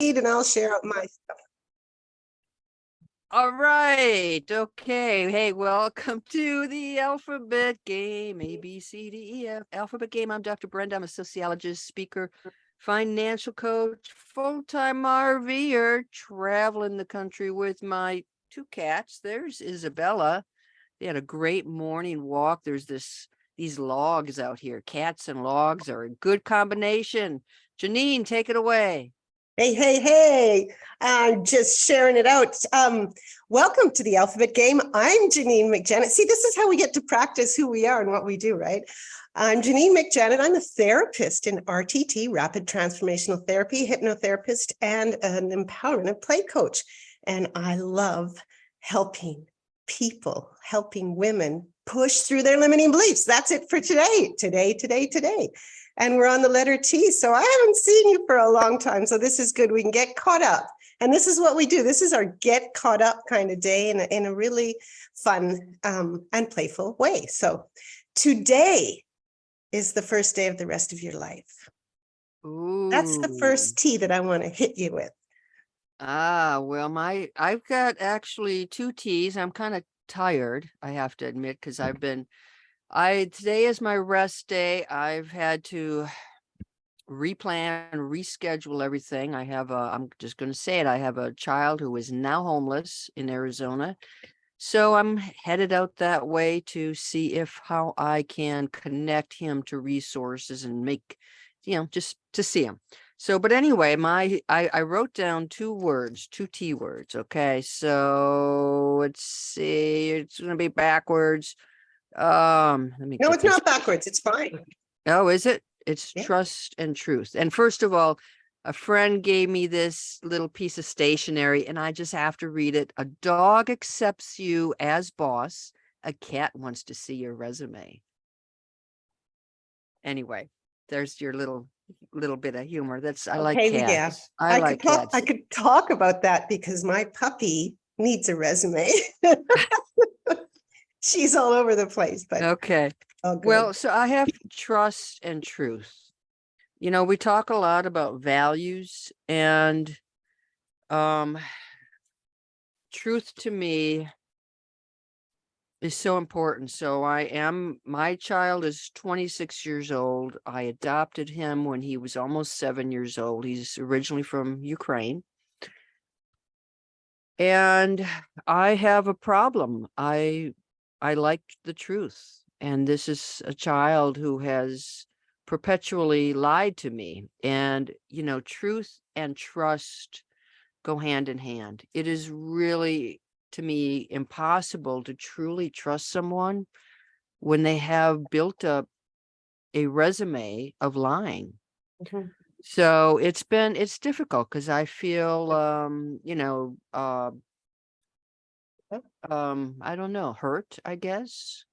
lead and I'll share out my stuff. All right. Okay. Hey, welcome to the alphabet game. A, B, C, D, E, F. Alphabet game. I'm Dr. Brenda. I'm a sociologist, speaker, financial coach, full-time RVer, traveling the country with my two cats. There's Isabella. They had a great morning walk. There's these logs out here. Cats and logs are a good combination. Janine, take it away. Hey. I'm just sharing it out. Welcome to the alphabet game. I'm Janine McJanet. See, this is how we get to practice who we are and what we do, right? I'm Janine McJanet. I'm a therapist in RTT, Rapid Transformational Therapy, hypnotherapist, and an empowerment and play coach. And I love helping people, helping women push through their limiting beliefs. That's it for today. And we're on the letter T. So I haven't seen you for a long time. So this is good. We can get caught up. And this is what we do. This is our get caught up kind of day in a really fun and playful way. So today is the first day of the rest of your life. Ooh. That's the first T that I want to hit you with. Well, I've got actually two T's. I'm kind of tired, I have to admit, because today is my rest day. I've had to replan, reschedule everything. I'm just going to say it. I have a child who is now homeless in Arizona. So I'm headed out that way to see how I can connect him to resources and make, just to see him. So, but anyway, I wrote down two T words. Okay. So let's see, it's going to be backwards. No, it's not backwards. It's fine. Oh, is it? It's trust and truth. And first of all, a friend gave me this little piece of stationery and I just have to read it. A dog accepts you as boss. A cat wants to see your resume. Anyway, there's your little bit of humor. I like cats. Yeah. I like cats. I could talk about that because my puppy needs a resume. She's all over the place, but okay. Well, so I have trust and truth. We talk a lot about values and truth to me is so important. So my child is 26 years old. I adopted him when he was almost 7 years old. He's originally from Ukraine. And I have a problem. I like the truth. And this is a child who has perpetually lied to me. And, truth and trust go hand in hand. It is really, to me, impossible to truly trust someone when they have built up a resume of lying. Mm-hmm. So it's difficult because I feel, I don't know, hurt, I guess,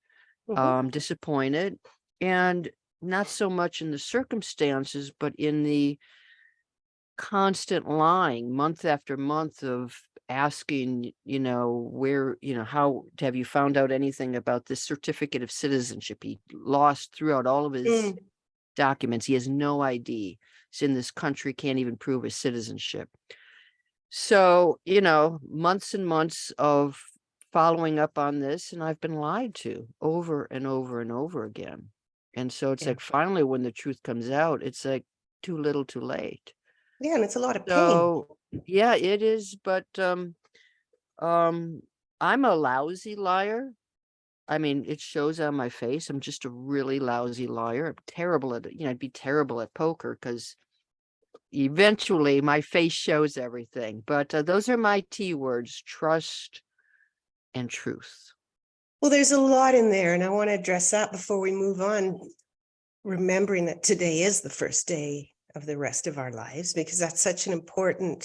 disappointed, and not so much in the circumstances, but in the constant lying month after month of asking, how have you found out anything about this certificate of citizenship? He lost throughout all of his documents. He has no ID. He's in this country, can't even prove his citizenship. So, months and months of following up on this, and I've been lied to over and over and over again. And so it's like finally when the truth comes out, it's like too little too late. Yeah, and it's a lot of pain. Yeah, it is. But I'm a lousy liar. I mean, it shows on my face. I'm just a really lousy liar. I'm terrible at it. I'd be terrible at poker because eventually my face shows everything. But those are my T words: trust and truth. Well, there's a lot in there, and I want to address that before we move on. Remembering that today is the first day of the rest of our lives, because that's such an important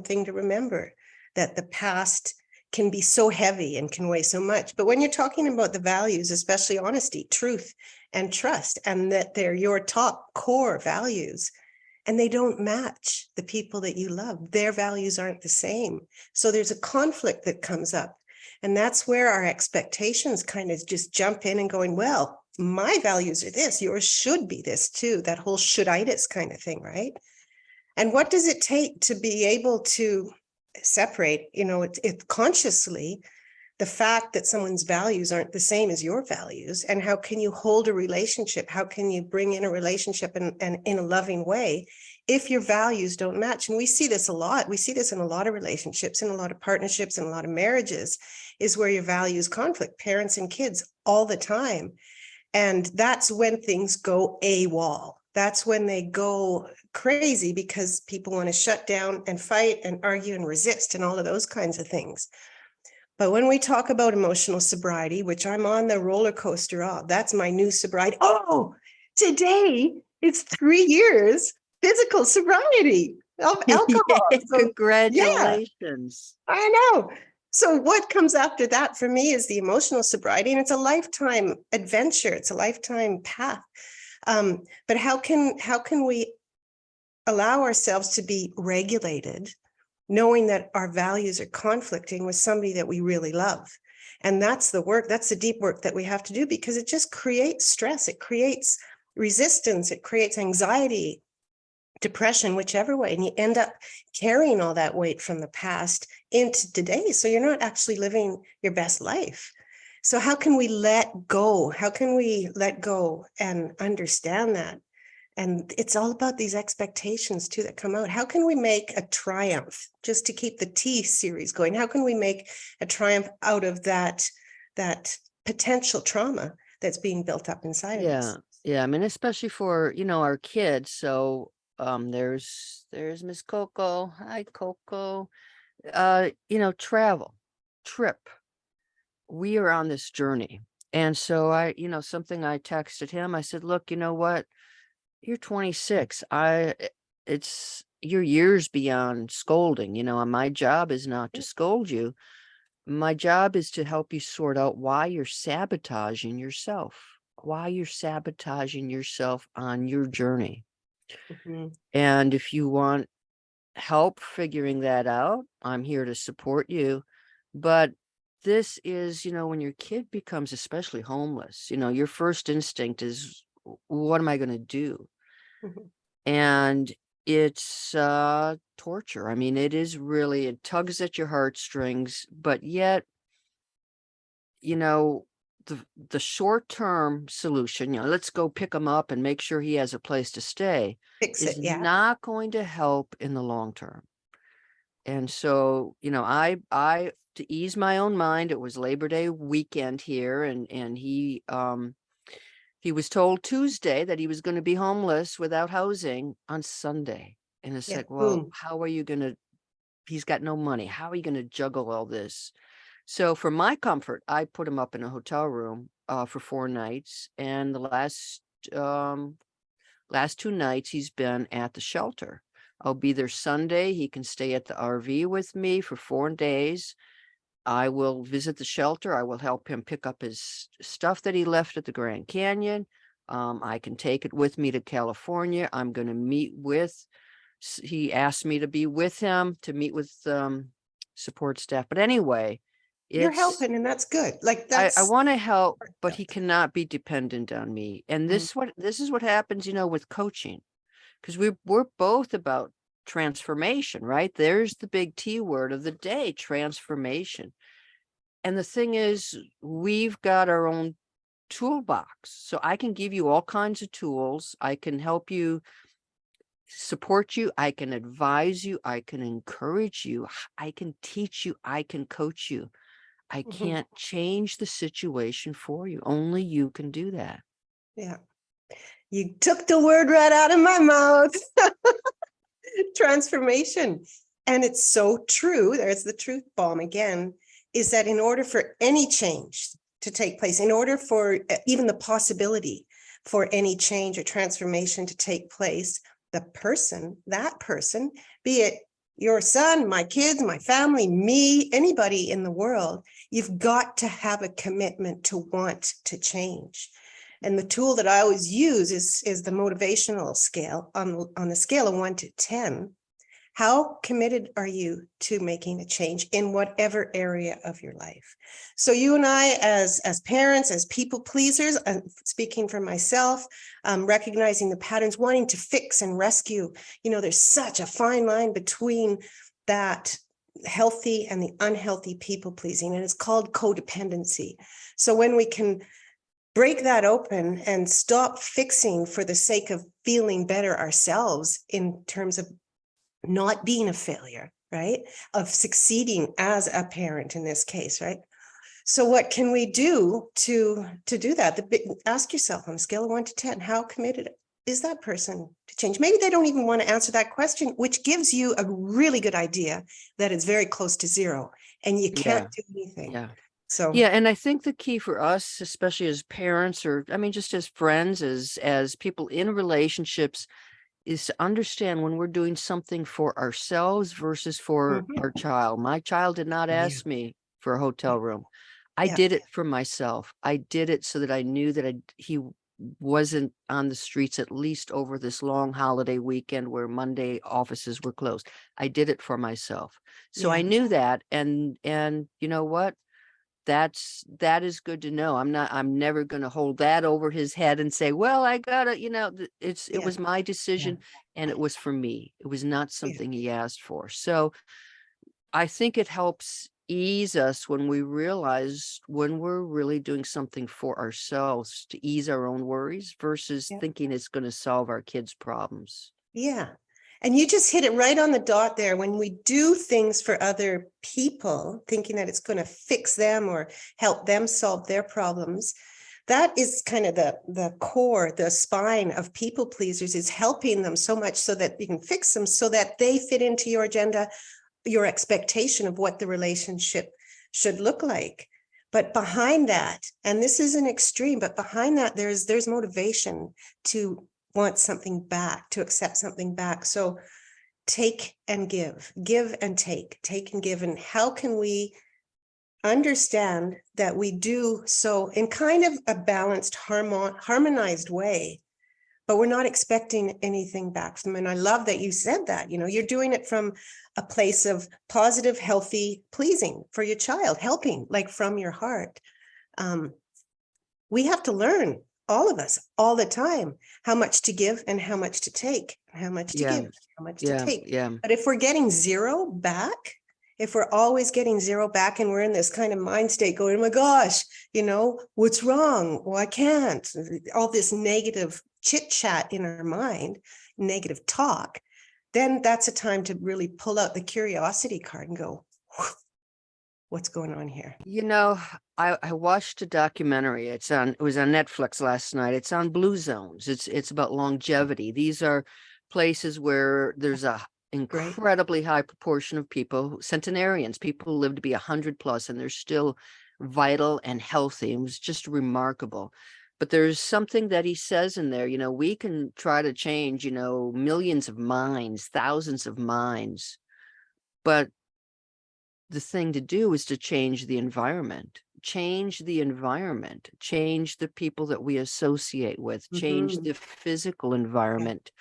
thing to remember, that the past can be so heavy and can weigh so much. But when you're talking about the values, especially honesty, truth, and trust, and that they're your top core values, and they don't match the people that you love, their values aren't the same. So there's a conflict that comes up. And that's where our expectations kind of just jump in and going, well, my values are this, yours should be this too. That whole shoulditis kind of thing, right? And what does it take to be able to separate, it consciously, the fact that someone's values aren't the same as your values, and how can you hold a relationship? How can you bring in a relationship and in a loving way if your values don't match? And we see this a lot. We see this in a lot of relationships, in a lot of partnerships, in a lot of marriages, is where your values conflict, parents and kids all the time. And that's when things go AWOL. That's when they go crazy, because people want to shut down and fight and argue and resist and all of those kinds of things. But when we talk about emotional sobriety, which I'm on the roller coaster of, that's my new sobriety. Oh, today it's 3 years physical sobriety of alcohol. So, Congratulations. yeah, I know. So what comes after that for me is the emotional sobriety, and it's a lifetime adventure. It's a lifetime path. But how can we allow ourselves to be regulated, knowing that our values are conflicting with somebody that we really love? And that's the work, that's the deep work that we have to do, because it just creates stress. It creates resistance. It creates anxiety, depression, whichever way. And you end up carrying all that weight from the past into today. So you're not actually living your best life. So how can we let go? How can we let go and understand that? And it's all about these expectations too that come out. How can we make a triumph, just to keep the T series going? How can we make a triumph out of that potential trauma that's being built up inside of us? Yeah. I mean, especially for, our kids. So there's Miss Coco. Hi, Coco. Trip. We are on this journey. And so something I texted him, I said, look, you know what? You're 26. It's you're years beyond scolding, and my job is not to scold you. My job is to help you sort out why you're sabotaging yourself, on your journey. Mhm. And if you want help figuring that out, I'm here to support you. But this is, when your kid becomes especially homeless, your first instinct is, what am I going to do? Mhm. And it's torture. I mean, it tugs at your heartstrings, but yet, you know, the short-term solution, let's go pick him up and make sure he has a place to stay, Fix is it. Yeah. not going to help in the long term. And so, I to ease my own mind, it was Labor Day weekend here, and he was told Tuesday that he was going to be homeless without housing on Sunday. And it's Yeah. like, well, Boom. how are you going to, he's got no money. How are you going to juggle all this? So for my comfort, I put him up in a hotel room for 4 nights. And the last 2 nights he's been at the shelter. I'll be there Sunday. He can stay at the RV with me for 4 days. I will visit the shelter. I will help him pick up his stuff that he left at the Grand Canyon. I can take it with me to California. I'm going to meet with, he asked me to be with him, to meet with support staff. But anyway, You're it's, helping, and that's good. Like I that's want to help, but he cannot be dependent on me. And Mhm. this is what happens, with coaching, because we're both about transformation, right? There's the big T word of the day, transformation. And the thing is, we've got our own toolbox. So I can give you all kinds of tools. I can help you, support you. I can advise you. I can encourage you. I can teach you. I can coach you. I Mhm. can't change the situation for you. Only you can do that. Yeah. You took the word right out of my mouth. Transformation. And it's so true. There's the truth bomb again, is that in order for any change to take place, in order for even the possibility for any change or transformation to take place, that person, be it your son, my kids, my family, me, anybody in the world, you've got to have a commitment to want to change. And the tool that I always use is the motivational scale. On the scale of 1 to 10, How committed are you to making a change in whatever area of your life? So you and I, as parents, as people pleasers, speaking for myself, recognizing the patterns, wanting to fix and rescue, there's such a fine line between that healthy and the unhealthy people pleasing, and it's called codependency. So when we can break that open and stop fixing for the sake of feeling better ourselves in terms of not being a failure, right? Of succeeding as a parent in this case, right? So what can we do to do that? Ask yourself on a scale of 1 to 10, how committed is that person to change? Maybe they don't even want to answer that question, which gives you a really good idea that it's very close to 0 and you can't do anything. Yeah. So yeah, and I think the key for us, especially as parents, or I mean, just as friends, as people in relationships, is to understand when we're doing something for ourselves versus for our child. My child did not ask me for a hotel room. I did it for myself. I did it so that I knew that he wasn't on the streets, at least over this long holiday weekend where Monday offices were closed. I did it for myself. So I knew that. And you know what? That is good to know. I'm never going to hold that over his head and say, well, I gotta, it was my decision and it was for me. It was not something he asked for. So I think it helps ease us when we realize when we're really doing something for ourselves to ease our own worries versus thinking it's going to solve our kids' problems. Yeah. And you just hit it right on the dot there. When we do things for other people, thinking that it's going to fix them or help them solve their problems, that is kind of the core, the spine of people pleasers, is helping them so much so that you can fix them so that they fit into your agenda, your expectation of what the relationship should look like. But behind that, and this is an extreme, but behind that, there's motivation to want something back, to accept something back. So take and give and take and give. And how can we understand that we do so in kind of a balanced, harmonized way, but we're not expecting anything back from them? And I love that you said that, you're doing it from a place of positive, healthy, pleasing for your child, helping like from your heart. We have to learn, all of us, all the time, how much to give and how much to take, how much to give, how much to take. But if we're getting 0 back, if we're always getting 0 back and we're in this kind of mind state going, oh my gosh, what's wrong? Well, I can't. All this negative chit chat in our mind, negative talk, then that's a time to really pull out the curiosity card and go, what's going on here? I watched a documentary. It was on Netflix last night. It's on blue zones. It's about longevity. These are places where there's a incredibly high proportion of people, centenarians, people who live to be 100 plus, and they're still vital and healthy. It was just remarkable. But there's something that he says in there, we can try to change, millions of minds, thousands of minds, but the thing to do is to change the environment, change the people that we associate with, change the physical environment.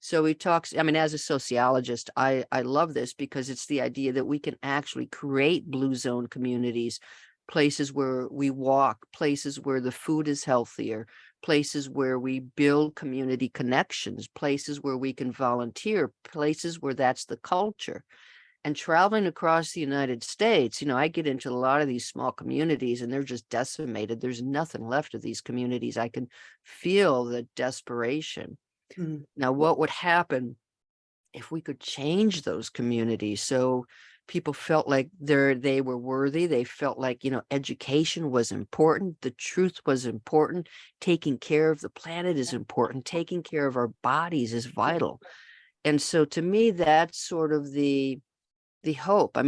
So he talks, as a sociologist, I love this because it's the idea that we can actually create blue zone communities, places where we walk, places where the food is healthier, places where we build community connections, places where we can volunteer, places where that's the culture. And traveling across the United States, I get into a lot of these small communities and they're just decimated. There's nothing left of these communities. I can feel the desperation. Now, what would happen if we could change those communities so people felt like they were worthy? They felt like, education was important. The truth was important. Taking care of the planet is important. Taking care of our bodies is vital. And so to me, that's sort of the hope.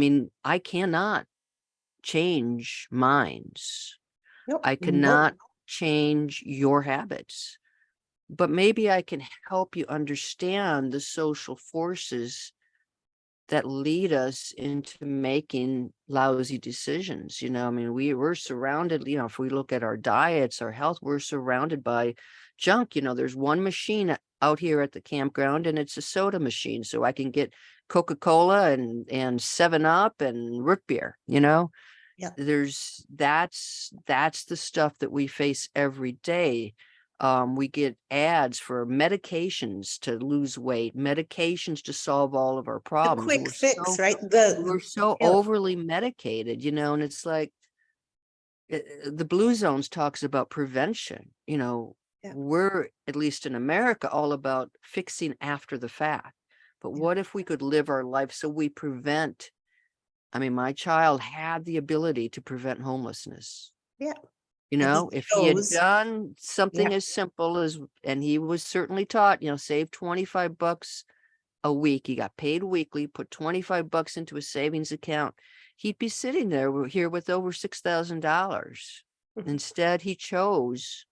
I cannot change minds. I cannot change your habits, but maybe I can help you understand the social forces that lead us into making lousy decisions. We're surrounded, if we look at our diets, our health, we're surrounded by junk. There's one machine out here at the campground, and it's a soda machine. So I can get Coca-Cola and 7-Up and root beer, Yeah. That's the stuff that we face every day. We get ads for medications to lose weight, medications to solve all of our The problems. quick fix, right? The We're so pill. overly medicated, and it's like the Blue Zones talks about prevention. Yeah. We're, at least in America, all about fixing after the fact. But Yeah. what if we could live our life so we prevent? I mean, my child had the ability to prevent homelessness. Yeah. And he If he had chose. done something Yeah. as simple as, and he was certainly taught, save $25 a week. He got paid weekly, put $25 into a savings account. He'd be sitting there here with over $6,000. Instead, he chose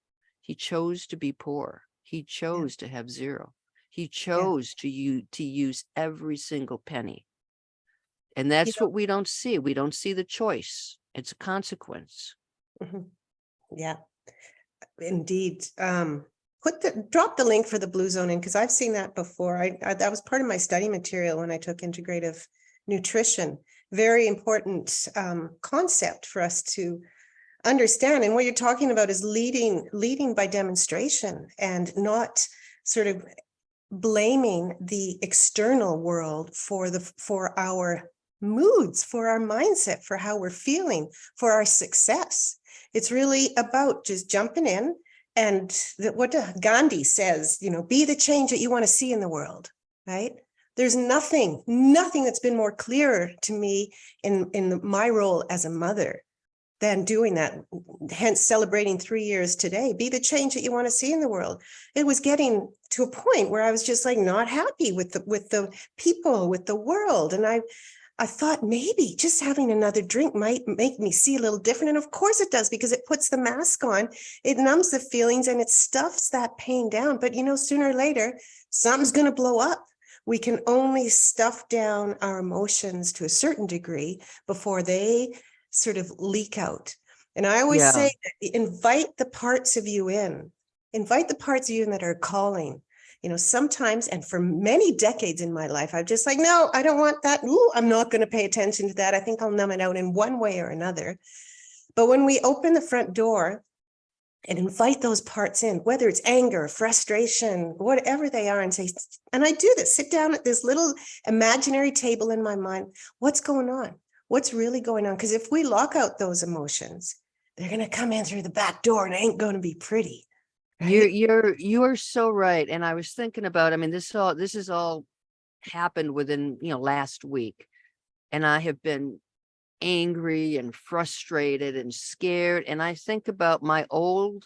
to be poor. He chose to have zero. He chose to use every single penny. And that's what we don't see. We don't see the choice. It's a consequence. Yeah, indeed. Drop the link for the Blue Zone in, because I've seen that before. That was part of my study material when I took integrative nutrition. Very important concept for us to understand. And what you're talking about is leading by demonstration, and not sort of blaming the external world for our moods, for our mindset, for how we're feeling, for our success. It's really about just jumping in, and what Gandhi says, be the change that you want to see in the world, right? There's nothing that's been more clear to me in my role as a mother than doing that. Hence celebrating 3 years today. Be the change that you want to see in the world. It was getting to a point where I was just like not happy with the people, with the world. And I thought maybe just having another drink might make me see a little different. And of course it does, because it puts the mask on, it numbs the feelings, and it stuffs that pain down. But sooner or later, something's going to blow up. We can only stuff down our emotions to a certain degree before they sort of leak out. And I always say, invite the parts of you in. Invite the parts of you that are calling. Sometimes, and for many decades in my life, I'm just like, no, I don't want that. Ooh, I'm not going to pay attention to that. I think I'll numb it out in one way or another. But when we open the front door and invite those parts in, whether it's anger, frustration, whatever they are, and say, and I do this, sit down at this little imaginary table in my mind. What's going on? What's really going on? Because if we lock out those emotions, they're going to come in through the back door, and it ain't going to be pretty. Right? You are so right. And I was thinking about, I mean, this has all happened within, last week. And I have been angry and frustrated and scared. And I think about my old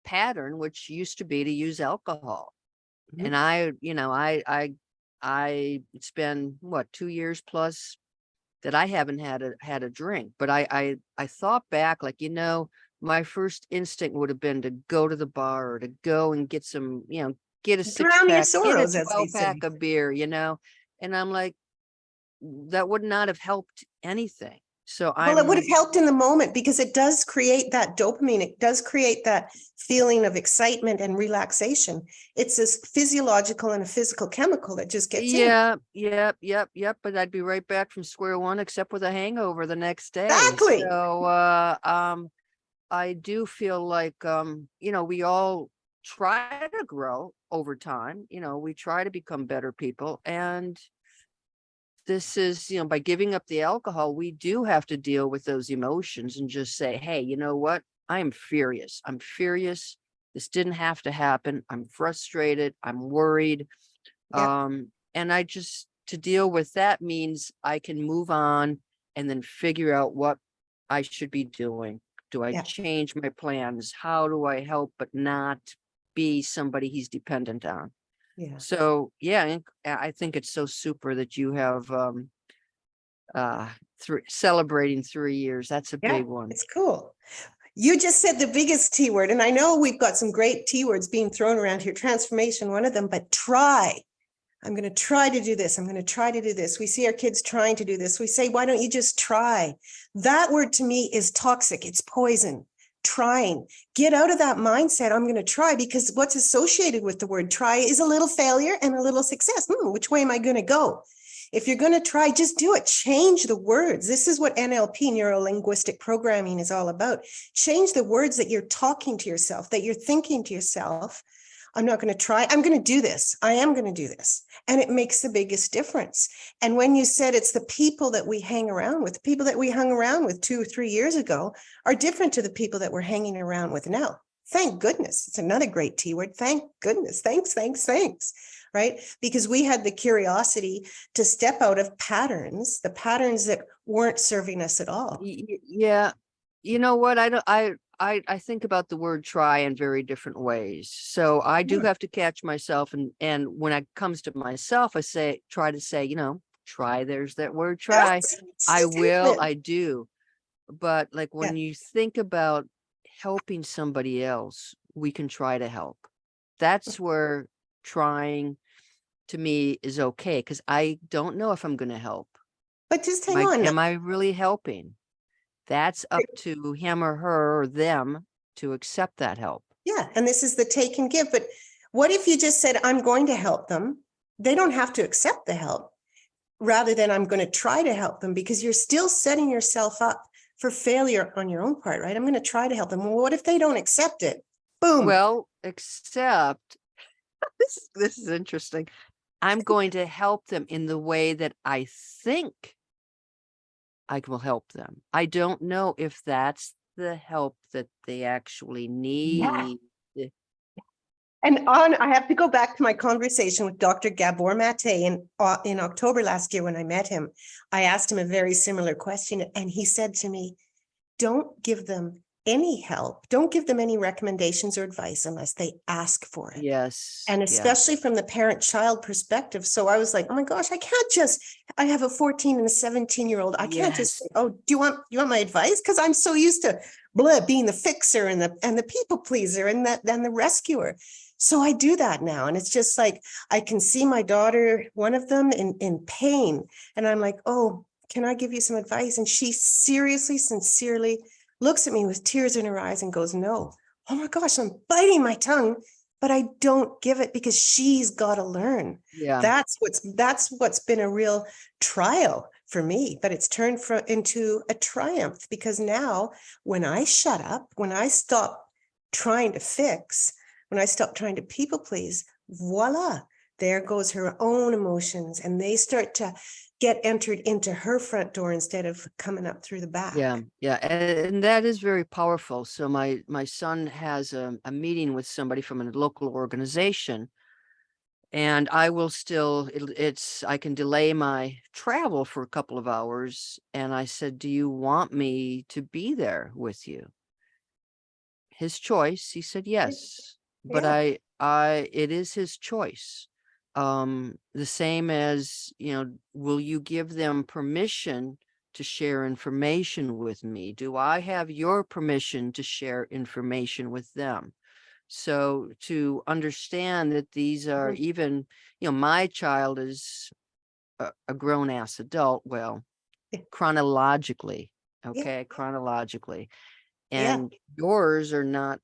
pattern, which used to be to use alcohol. And it's been 2 years plus that I haven't had a drink. But I thought back, like, my first instinct would have been to go to the bar, or to go and get some, get a Drown your 6-pack, get a sorrows, as they 12-pack say. of beer, and I'm like, that would not have helped anything. So Well, it would have helped in the moment, because it does create that dopamine. It does create that feeling of excitement and relaxation. It's a physiological and a physical chemical that just gets in. Yep. But I'd be right back from square one, except with a hangover the next day. Exactly. So, I do feel like, we all try to grow over time. We try to become better people. And this is, by giving up the alcohol, we do have to deal with those emotions and just say, hey, you know what? I am furious. I'm furious. This didn't have to happen. I'm frustrated. I'm worried. Yeah. And to deal with that means I can move on and then figure out what I should be doing. Do I Yeah. change my plans? How do I help but not be somebody he's dependent on? Yeah. So yeah, I think it's so super that you have celebrating 3 years. That's a Yeah. big one. It's cool. You just said the biggest T word, and I know we've got some great T words being thrown around here. Transformation, one of them, but try. I'm going to try to do this. I'm going to try to do this. We see our kids trying to do this. We say, why don't you just try? That word to me is toxic. It's poison. trying. Get out of that mindset, I'm going to try, because what's associated with the word try is a little failure and a little success. Which way am I going to go? If you're going to try, just do it. Change the words. This is what NLP, neuro-linguistic programming, is all about. Change the words that you're talking to yourself, that you're thinking to yourself. I'm not going to try. I'm going to do this. I am going to do this. And it makes the biggest difference. And when you said it's the people that we hang around with, the people that we hung around with 2 or 3 years ago are different to the people that we're hanging around with now. Thank goodness. It's another great T word. Thank goodness. Thanks, thanks, thanks. Right? Because we had the curiosity to step out of patterns, the patterns that weren't serving us at all. Yeah. You know what? I think about the word try in very different ways. So I do have to catch myself. And when it comes to myself, try to say, try, there's that word try. Yes, I will, I do. But like when Yeah. you think about helping somebody else, we can try to help. That's where trying to me is okay, because I don't know if I'm going to help. But just hang on. Am I really helping? That's up to him or her or them to accept that help. Yeah. And this is the take and give. But what if you just said, I'm going to help them? They don't have to accept the help, rather than I'm going to try to help them, because you're still setting yourself up for failure on your own part, right? I'm going to try to help them. Well, what if they don't accept it? Boom. Well, except this is interesting. I'm going to help them in the way that I think I will help them. I don't know if that's the help that they actually need. Yeah. And I have to go back to my conversation with Dr. Gabor Mate in October last year when I met him. I asked him a very similar question, and he said to me, don't give them any help. Don't give them any recommendations or advice unless they ask for it. Yes. And especially from the parent-child perspective. So I was like, oh my gosh, I have a 14 and a 17-year-old. I can't just say, oh, do you want my advice? Because I'm so used to being the fixer and the people pleaser and the rescuer. So I do that now. And it's just like, I can see my daughter, one of them, in pain. And I'm like, oh, can I give you some advice? And she seriously, sincerely looks at me with tears in her eyes and goes, no. Oh my gosh, I'm biting my tongue, but I don't give it because she's got to learn. Yeah. That's what's been a real trial for me, but it's turned into a triumph, because now when I shut up, when I stop trying to fix, when I stop trying to people please, voila, there goes her own emotions, and they start to get entered into her front door instead of coming up through the back. Yeah. And that is very powerful. So my son has a meeting with somebody from a local organization, and I will still, I can delay my travel for a couple of hours. And I said, do you want me to be there with you? His choice. He said, yes, but it is his choice. The same as, will you give them permission to share information with me? Do I have your permission to share information with them? So to understand that these are even, my child is a grown ass adult, well, chronologically, okay, chronologically, and yours are not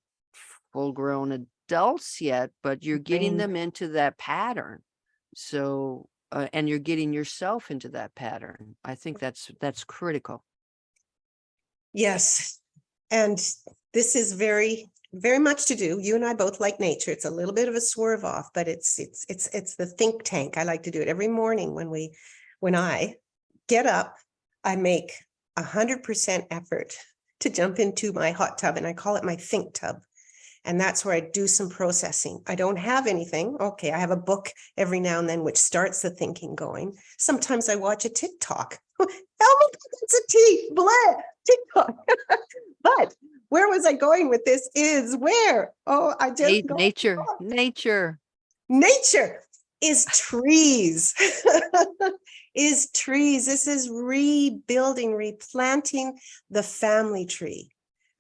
full grown adults yet, but you're getting them into that pattern. So, and you're getting yourself into that pattern. I think that's critical. Yes. And this is very, very much to do. You and I both like nature. It's a little bit of a swerve off, but it's the think tank. I like to do it every morning when I get up. I make 100% effort to jump into my hot tub, and I call it my think tub. And that's where I do some processing. I don't have anything. Okay, I have a book every now and then which starts the thinking going. Sometimes I watch a TikTok. Oh my God, that's a T, blah, TikTok. But where was I going with this is where? Oh, I just Nature. Nature is trees. Is trees. This is rebuilding, replanting the family tree.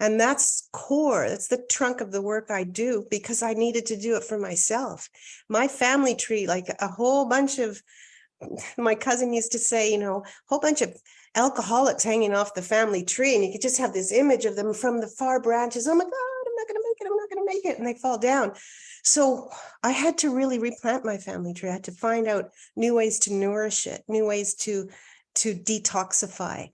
And that's core. That's the trunk of the work I do, because I needed to do it for myself. My family tree, like a whole bunch of my cousin used to say, a whole bunch of alcoholics hanging off the family tree, and you could just have this image of them from the far branches. Oh my God, I'm not going to make it. I'm not going to make it. And they fall down. So I had to really replant my family tree. I had to find out new ways to nourish it, new ways to detoxify,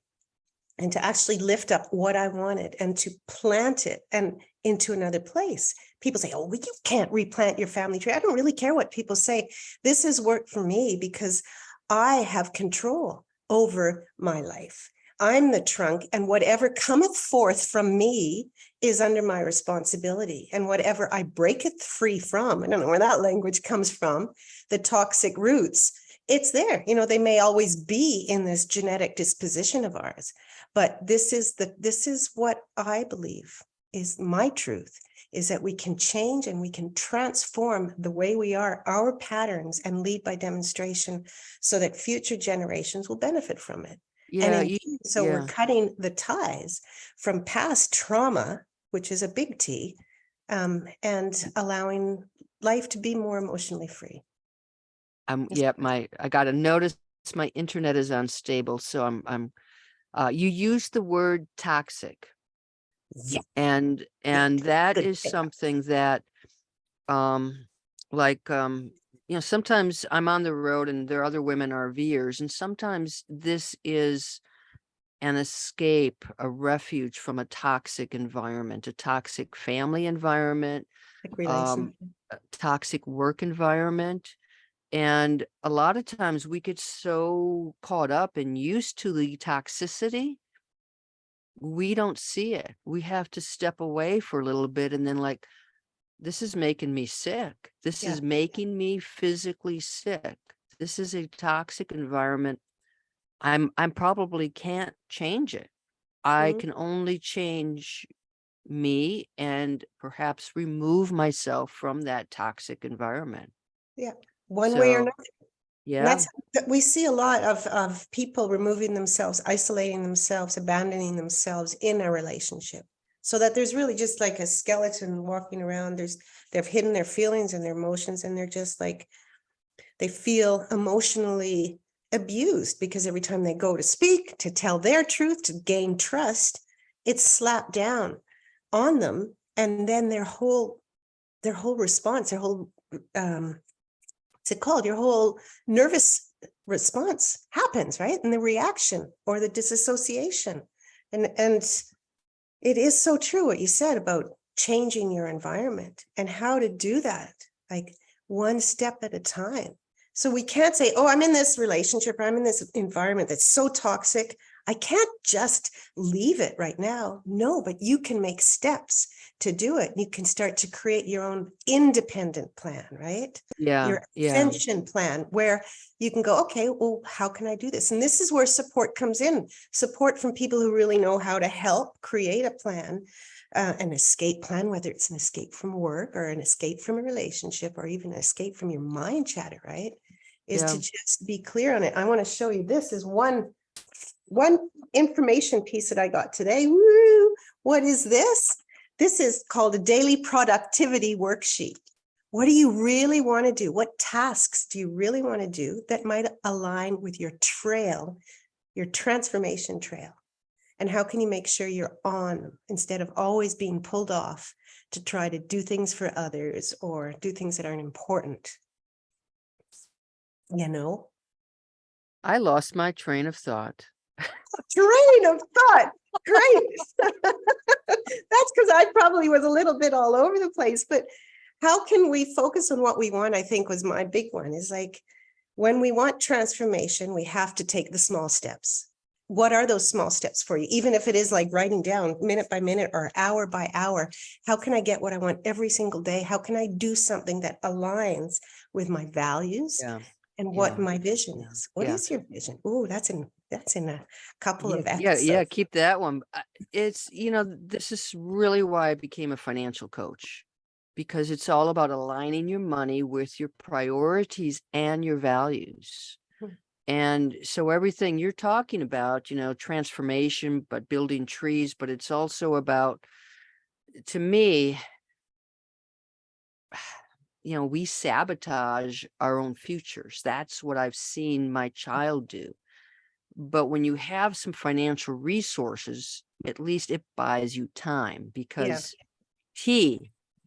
and to actually lift up what I wanted and to plant it and into another place. People say, oh, well, you can't replant your family tree. I don't really care what people say. This has worked for me because I have control over my life. I'm the trunk, and whatever cometh forth from me is under my responsibility. And whatever I breaketh free from, I don't know where that language comes from, the toxic roots, it's there. They may always be in this genetic disposition of ours, but this is what I believe is my truth, is that we can change and we can transform the way we are, our patterns, and lead by demonstration so that future generations will benefit from it. Yeah. And we're cutting the ties from past trauma, which is a big T, and allowing life to be more emotionally free. I got to notice my internet is unstable. So you use the word toxic. Yeah. And that is something that, sometimes I'm on the road and there are other women RVers, and sometimes this is an escape, a refuge from a toxic environment, a toxic family environment, a toxic work environment. And a lot of times we get so caught up and used to the toxicity, we don't see it. We have to step away for a little bit and then this is making me sick. This is making me physically sick. This is a toxic environment. I'm probably can't change it. I can only change me and perhaps remove myself from that toxic environment. Yeah. One way or another. Yeah. We see a lot of people removing themselves, isolating themselves, abandoning themselves in a relationship, so that there's really just like a skeleton walking around. They've hidden their feelings and their emotions, and they're just they feel emotionally abused because every time they go to speak, to tell their truth, to gain trust, it's slapped down on them. And then their whole response, their whole what's it called? Your whole nervous response happens, right? And the reaction or the disassociation. And it is so true what you said about changing your environment and how to do that, like one step at a time. So we can't say, oh, I'm in this relationship, or I'm in this environment that's so toxic, I can't just leave it right now. No, but you can make steps to do it. You can start to create your own independent plan, right? Yeah. Your ascension plan, where you can go, okay, well, how can I do this? And this is where support comes in. Support from people who really know how to help create a plan, an escape plan, whether it's an escape from work or an escape from a relationship or even an escape from your mind chatter, right? Is to just be clear on it. I want to show you, this is one information piece that I got today. Woo! What is this? This is called a daily productivity worksheet. What do you really want to do? What tasks do you really want to do that might align with your trail, your transformation trail? And how can you make sure you're on instead of always being pulled off to try to do things for others or do things that aren't important? I lost my train of thought. Train of thought. Great. That's because I probably was a little bit all over the place. But how can we focus on what we want? I think was my big one, is like, when we want transformation, we have to take the small steps. What are those small steps for you? Even if it is like writing down minute by minute or hour by hour, how can I get what I want every single day? How can I do something that aligns with my values and what my vision is? What is your vision? Oh, that's in a couple of episodes. Yeah, keep that one. It's, this is really why I became a financial coach, because it's all about aligning your money with your priorities and your values. And so everything you're talking about, transformation, but building trees, but it's also about, to me, we sabotage our own futures. That's what I've seen my child do. But when you have some financial resources, at least it buys you time, Yeah. because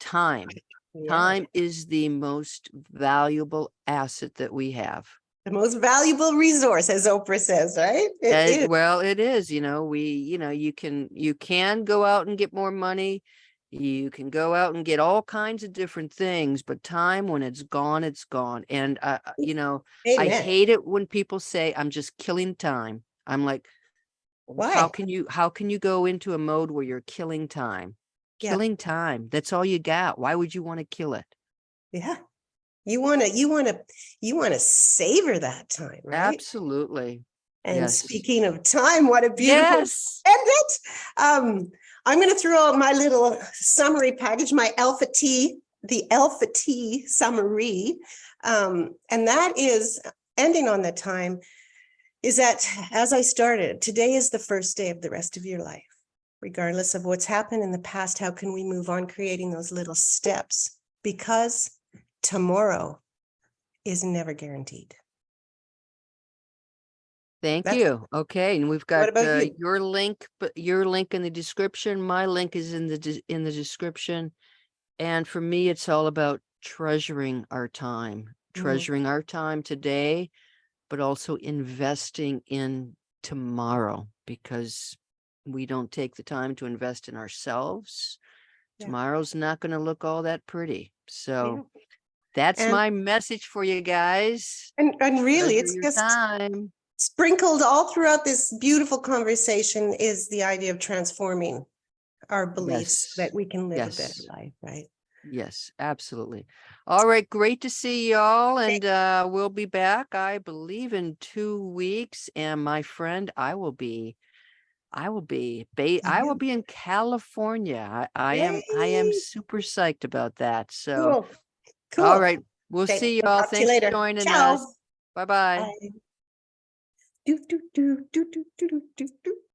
time Yeah. is the most valuable asset that we have. The most valuable resource, as Oprah says, right? It is. Well, it is, you can go out and get more money. You can go out and get all kinds of different things, but time, when it's gone, it's gone. And, I Amen. hate it when people say, I'm just killing time. I'm like, how Why? can you go into a mode where you're killing time? Yeah. Killing time. That's all you got. Why would you want to kill it? Yeah. You want to savor that time, right? Absolutely. And Yes. speaking of time, what a beautiful Yes. end it. I'm going to throw out my little summary package, my the Alpha T summary. And that is ending on the time is that, as I started, today is the first day of the rest of your life. Regardless of what's happened in the past, how can we move on creating those little steps? Because tomorrow is never guaranteed. Thank you. Okay, and we've got about you? your link, but your link in the description. My link is in the description. And for me, it's all about treasuring our time, treasuring our time today, but also investing in tomorrow, because we don't take the time to invest in ourselves. Yeah. Tomorrow's not going to look all that pretty. So Yeah. that's And my message for you guys. and really, Treasure it's your just time. sprinkled all throughout this beautiful conversation is the idea of transforming our beliefs so that Yes. we can live a better Yes. life, right? Yes, absolutely. All right, great to see y'all, and we'll be back, I believe, in 2 weeks. And my friend, I will be in California. I am Yay! super psyched about that. So, Cool. all Cool. right, we'll Okay, see we'll y'all. talk to you Thanks for later. joining Ciao. us. Bye-bye. Bye. Do, do, do, do, do, do, do, do.